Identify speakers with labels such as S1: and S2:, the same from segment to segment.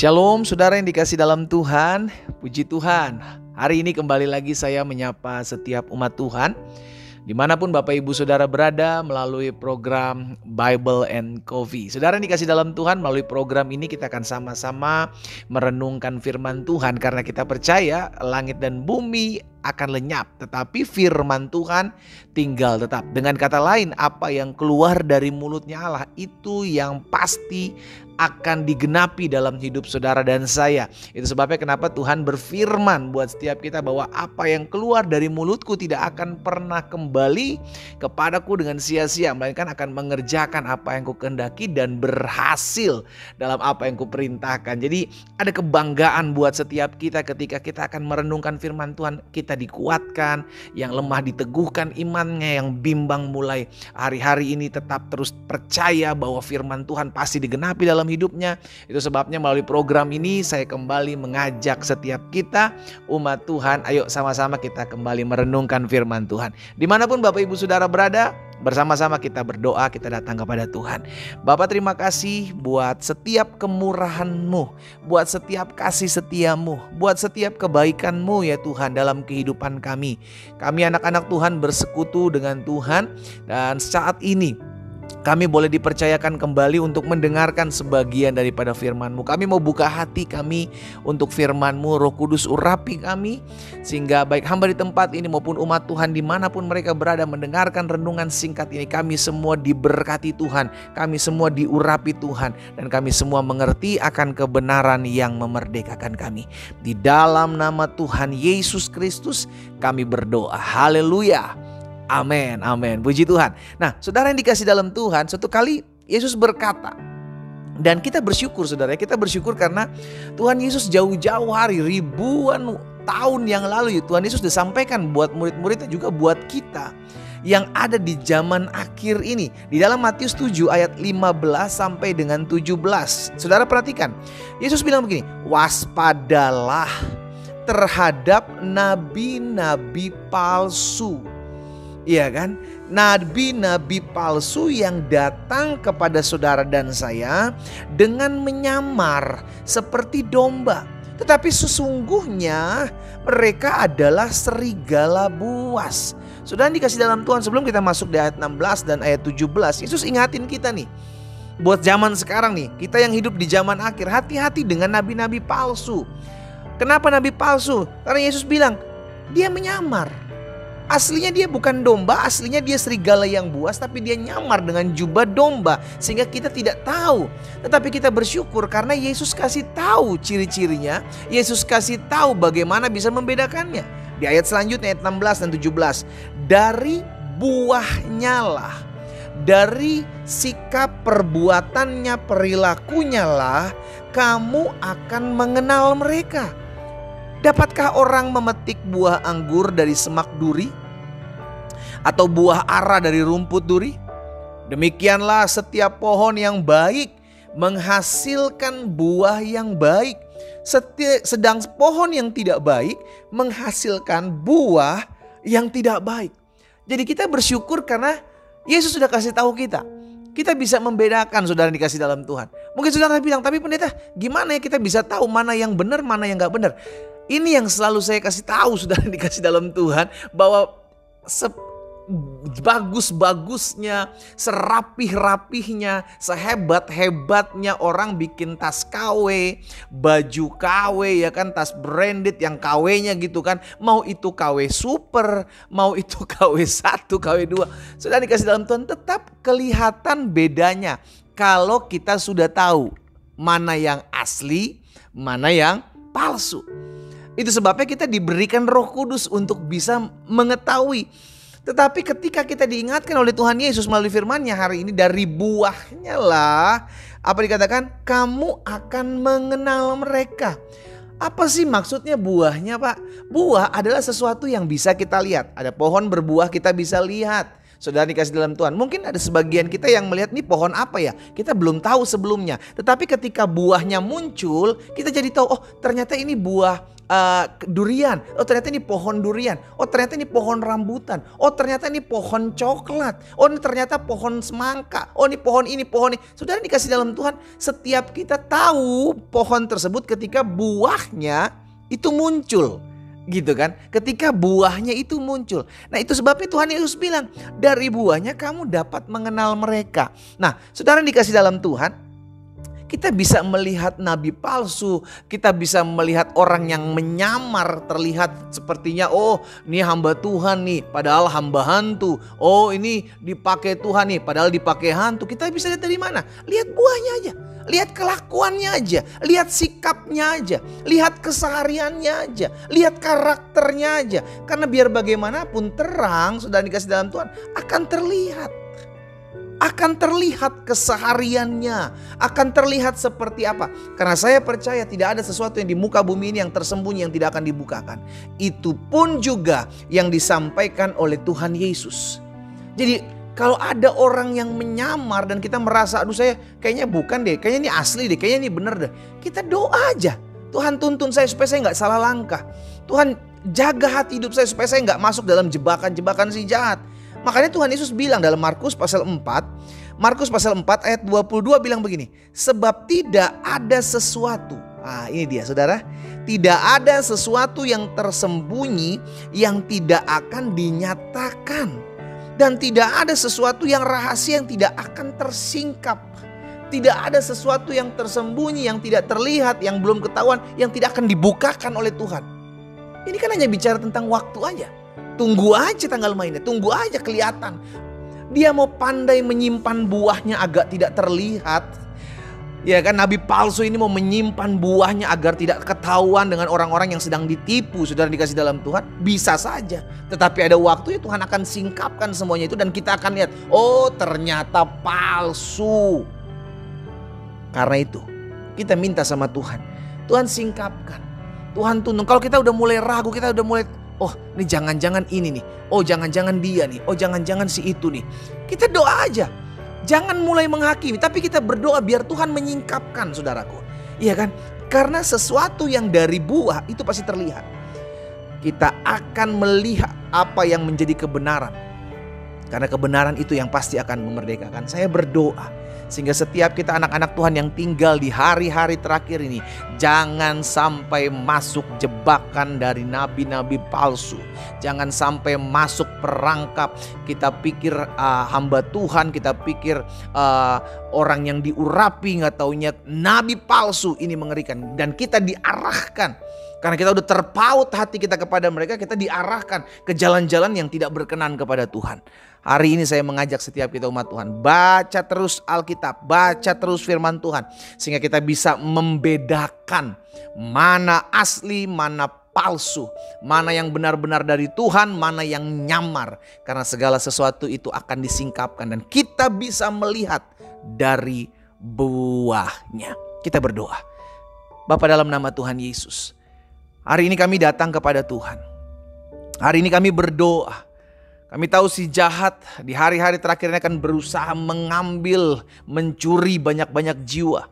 S1: Shalom saudara yang dikasih dalam Tuhan, puji Tuhan. Hari ini kembali lagi saya menyapa setiap umat Tuhan dimanapun Bapak Ibu Saudara berada melalui program Bible and Coffee. Saudara yang dikasih dalam Tuhan, melalui program ini kita akan sama-sama merenungkan firman Tuhan. Karena kita percaya langit dan bumi akan lenyap, tetapi firman Tuhan tinggal tetap. Dengan kata lain, apa yang keluar dari mulutnya Allah itu yang pasti akan digenapi dalam hidup saudara dan saya. Itu sebabnya kenapa Tuhan berfirman buat setiap kita bahwa apa yang keluar dari mulutku tidak akan pernah kembali kepadaku dengan sia-sia, melainkan akan mengerjakan apa yang ku kehendaki dan berhasil dalam apa yang ku perintahkan. Jadi ada kebanggaan buat setiap kita ketika kita akan merenungkan firman Tuhan. Kita dikuatkan, yang lemah diteguhkan imannya, yang bimbang mulai hari-hari ini tetap terus percaya bahwa firman Tuhan pasti digenapi dalam hidupnya. Itu sebabnya melalui program ini saya kembali mengajak setiap kita umat Tuhan, ayo sama-sama kita kembali merenungkan firman Tuhan. Dimanapun Bapak Ibu Saudara berada, bersama-sama kita berdoa, kita datang kepada Tuhan. Bapa, terima kasih buat setiap kemurahan-Mu, buat setiap kasih setia-Mu, buat setiap kebaikan-Mu ya Tuhan dalam kehidupan kami. Kami anak-anak Tuhan bersekutu dengan Tuhan, dan saat ini kami boleh dipercayakan kembali untuk mendengarkan sebagian daripada firman-Mu. Kami mau buka hati kami untuk firman-Mu. Roh Kudus urapi kami, sehingga baik hamba di tempat ini maupun umat Tuhan dimanapun mereka berada mendengarkan renungan singkat ini, kami semua diberkati Tuhan, kami semua diurapi Tuhan, dan kami semua mengerti akan kebenaran yang memerdekakan kami. Di dalam nama Tuhan Yesus Kristus kami berdoa. Haleluya. Amin, amin. Puji Tuhan. Nah, saudara yang dikasih dalam Tuhan, suatu kali Yesus berkata, dan kita bersyukur saudara, kita bersyukur karena Tuhan Yesus jauh-jauh hari, ribuan tahun yang lalu, Tuhan Yesus sudah sampaikan buat murid-muridnya juga buat kita yang ada di zaman akhir ini. Di dalam Matius 7 ayat 15 sampai dengan 17. Saudara perhatikan, Yesus bilang begini, waspadalah terhadap nabi-nabi palsu. Iya kan? Nabi-nabi palsu yang datang kepada saudara dan saya dengan menyamar seperti domba, tetapi sesungguhnya mereka adalah serigala buas. Saudara dikasih dalam Tuhan, sebelum kita masuk di ayat 16 dan ayat 17, Yesus ingatin kita nih, buat zaman sekarang nih, kita yang hidup di zaman akhir, hati-hati dengan nabi-nabi palsu. Kenapa nabi palsu? Karena Yesus bilang dia menyamar. Aslinya dia bukan domba, aslinya dia serigala yang buas, tapi dia nyamar dengan jubah domba sehingga kita tidak tahu. Tetapi kita bersyukur karena Yesus kasih tahu ciri-cirinya, Yesus kasih tahu bagaimana bisa membedakannya. Di ayat selanjutnya ayat 16 dan 17, dari buahnya lah, dari sikap perbuatannya, perilakunya lah kamu akan mengenal mereka. Dapatkah orang memetik buah anggur dari semak duri atau buah ara dari rumput duri? Demikianlah setiap pohon yang baik menghasilkan buah yang baik, sedang pohon yang tidak baik menghasilkan buah yang tidak baik. Jadi kita bersyukur karena Yesus sudah kasih tahu kita. Kita bisa membedakan, saudara dikasih dalam Tuhan. Mungkin saudara bilang, tapi pendeta gimana ya kita bisa tahu mana yang benar, mana yang gak benar? Ini yang selalu saya kasih tahu, saudara dikasih dalam Tuhan, bahwa sebagus-bagusnya, serapih-rapihnya, sehebat-hebatnya orang bikin tas KW, baju KW ya kan, tas branded yang KW-nya gitu kan, mau itu KW super, mau itu KW 1, KW 2. Saudara dikasih dalam Tuhan, tetap kelihatan bedanya kalau kita sudah tahu mana yang asli, mana yang palsu. Itu sebabnya kita diberikan Roh Kudus untuk bisa mengetahui. Tetapi ketika kita diingatkan oleh Tuhan Yesus melalui firman-Nya hari ini, dari buahnya lah, apa dikatakan? Kamu akan mengenal mereka. Apa sih maksudnya buahnya, Pak? Buah adalah sesuatu yang bisa kita lihat. Ada pohon berbuah kita bisa lihat. Saudara dikasih dalam Tuhan, mungkin ada sebagian kita yang melihat nih pohon apa ya, kita belum tahu sebelumnya. Tetapi ketika buahnya muncul, kita jadi tahu, oh ternyata ini buah durian. Oh ternyata ini pohon durian. Oh ternyata ini pohon rambutan. Oh ternyata ini pohon coklat. Oh ini ternyata pohon semangka. Oh ini pohon ini, pohon ini. Saudara dikasih dalam Tuhan, setiap kita tahu pohon tersebut ketika buahnya itu muncul. Gitu kan, ketika buahnya itu muncul. Nah itu sebabnya Tuhan Yesus bilang, dari buahnya kamu dapat mengenal mereka. Nah saudara dikasih dalam Tuhan, kita bisa melihat nabi palsu, kita bisa melihat orang yang menyamar, terlihat sepertinya oh ini hamba Tuhan nih, padahal hamba hantu. Oh ini dipakai Tuhan nih, padahal dipakai hantu. Kita bisa lihat dari mana? Lihat buahnya aja, lihat kelakuannya aja, lihat sikapnya aja, lihat kesehariannya aja, lihat karakternya aja. Karena biar bagaimanapun terang sudah dikasih dalam Tuhan akan terlihat. Akan terlihat kesehariannya, akan terlihat seperti apa. Karena saya percaya tidak ada sesuatu yang di muka bumi ini yang tersembunyi yang tidak akan dibukakan. Itu pun juga yang disampaikan oleh Tuhan Yesus. Jadi kalau ada orang yang menyamar dan kita merasa aduh saya kayaknya bukan deh, kayaknya ini asli deh, kayaknya ini benar deh. Kita doa aja. Tuhan tuntun saya supaya saya gak salah langkah. Tuhan jaga hati hidup saya supaya saya gak masuk dalam jebakan-jebakan si jahat. Makanya Tuhan Yesus bilang dalam Markus pasal 4 ayat 22 bilang begini. Sebab tidak ada sesuatu. Nah ini dia saudara. Tidak ada sesuatu yang tersembunyi yang tidak akan dinyatakan. Dan tidak ada sesuatu yang rahasia yang tidak akan tersingkap. Tidak ada sesuatu yang tersembunyi, yang tidak terlihat, yang belum ketahuan, yang tidak akan dibukakan oleh Tuhan. Ini kan hanya bicara tentang waktu aja. Tunggu aja tanggal mainnya, tunggu aja kelihatan. Dia mau pandai menyimpan buahnya agak tidak terlihat. Ya kan, nabi palsu ini mau menyimpan buahnya agar tidak ketahuan dengan orang-orang yang sedang ditipu. Saudara dikasih dalam Tuhan, bisa saja. Tetapi ada waktunya Tuhan akan singkapkan semuanya itu dan kita akan lihat, oh ternyata palsu. Karena itu kita minta sama Tuhan, Tuhan singkapkan, Tuhan tuntun. Kalau kita udah mulai ragu, kita udah mulai oh ini jangan-jangan ini nih, oh jangan-jangan dia nih, oh jangan-jangan si itu nih. Kita doa aja, jangan mulai menghakimi, tapi kita berdoa biar Tuhan menyingkapkan saudaraku. Iya kan, karena sesuatu yang dari buah itu pasti terlihat. Kita akan melihat apa yang menjadi kebenaran. Karena kebenaran itu yang pasti akan memerdekakan. Saya berdoa sehingga setiap kita anak-anak Tuhan yang tinggal di hari-hari terakhir ini, jangan sampai masuk jebakan dari nabi-nabi palsu. Jangan sampai masuk perangkap. Kita pikir hamba Tuhan, kita pikir orang yang diurapi, nggak taunya nabi palsu. Ini mengerikan. Dan kita diarahkan. Karena kita udah terpaut hati kita kepada mereka, kita diarahkan ke jalan-jalan yang tidak berkenan kepada Tuhan. Hari ini saya mengajak setiap kita umat Tuhan, baca terus Alkitab, baca terus firman Tuhan. Sehingga kita bisa membedakan mana asli, mana palsu. Mana yang benar-benar dari Tuhan, mana yang nyamar. Karena segala sesuatu itu akan disingkapkan dan kita bisa melihat dari buahnya. Kita berdoa. Bapa dalam nama Tuhan Yesus, hari ini kami datang kepada Tuhan. Hari ini kami berdoa. Kami tahu si jahat di hari-hari terakhir ini akan berusaha mengambil, mencuri banyak-banyak jiwa.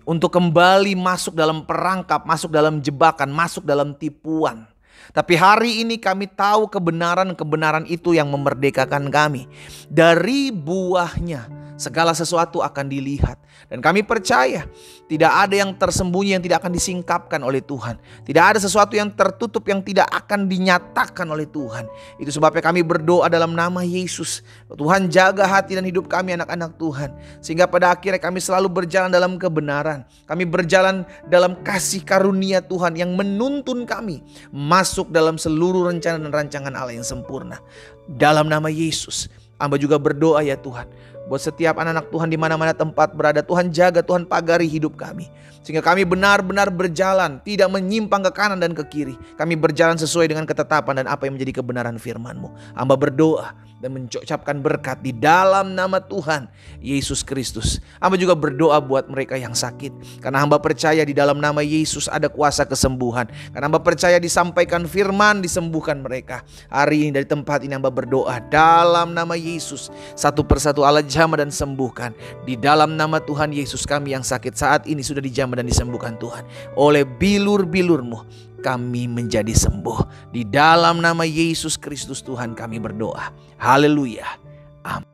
S1: Untuk kembali masuk dalam perangkap, masuk dalam jebakan, masuk dalam tipuan. Tapi hari ini kami tahu kebenaran-kebenaran itu yang memerdekakan kami. Dari buahnya segala sesuatu akan dilihat. Dan kami percaya tidak ada yang tersembunyi yang tidak akan disingkapkan oleh Tuhan. Tidak ada sesuatu yang tertutup yang tidak akan dinyatakan oleh Tuhan. Itu sebabnya kami berdoa dalam nama Yesus. Tuhan jaga hati dan hidup kami anak-anak Tuhan. Sehingga pada akhirnya kami selalu berjalan dalam kebenaran. Kami berjalan dalam kasih karunia Tuhan yang menuntun kami masuk dalam seluruh rencana dan rancangan Allah yang sempurna. Dalam nama Yesus, hamba juga berdoa ya Tuhan. Buat setiap anak-anak Tuhan di mana-mana tempat berada, Tuhan jaga, Tuhan pagari hidup kami. Sehingga kami benar-benar berjalan, tidak menyimpang ke kanan dan ke kiri. Kami berjalan sesuai dengan ketetapan dan apa yang menjadi kebenaran firman-Mu. Hamba berdoa dan mengucapkan berkat di dalam nama Tuhan Yesus Kristus. Hamba juga berdoa buat mereka yang sakit. Karena hamba percaya di dalam nama Yesus ada kuasa kesembuhan. Karena hamba percaya disampaikan firman, disembuhkan mereka. Hari ini dari tempat ini hamba berdoa dalam nama Yesus. Satu persatu Allah jamah dan sembuhkan. Di dalam nama Tuhan Yesus, kami yang sakit saat ini sudah dijamah dan disembuhkan Tuhan. Oleh bilur-bilur-Mu kami menjadi sembuh. Di dalam nama Yesus Kristus Tuhan kami berdoa. Haleluya. Amin.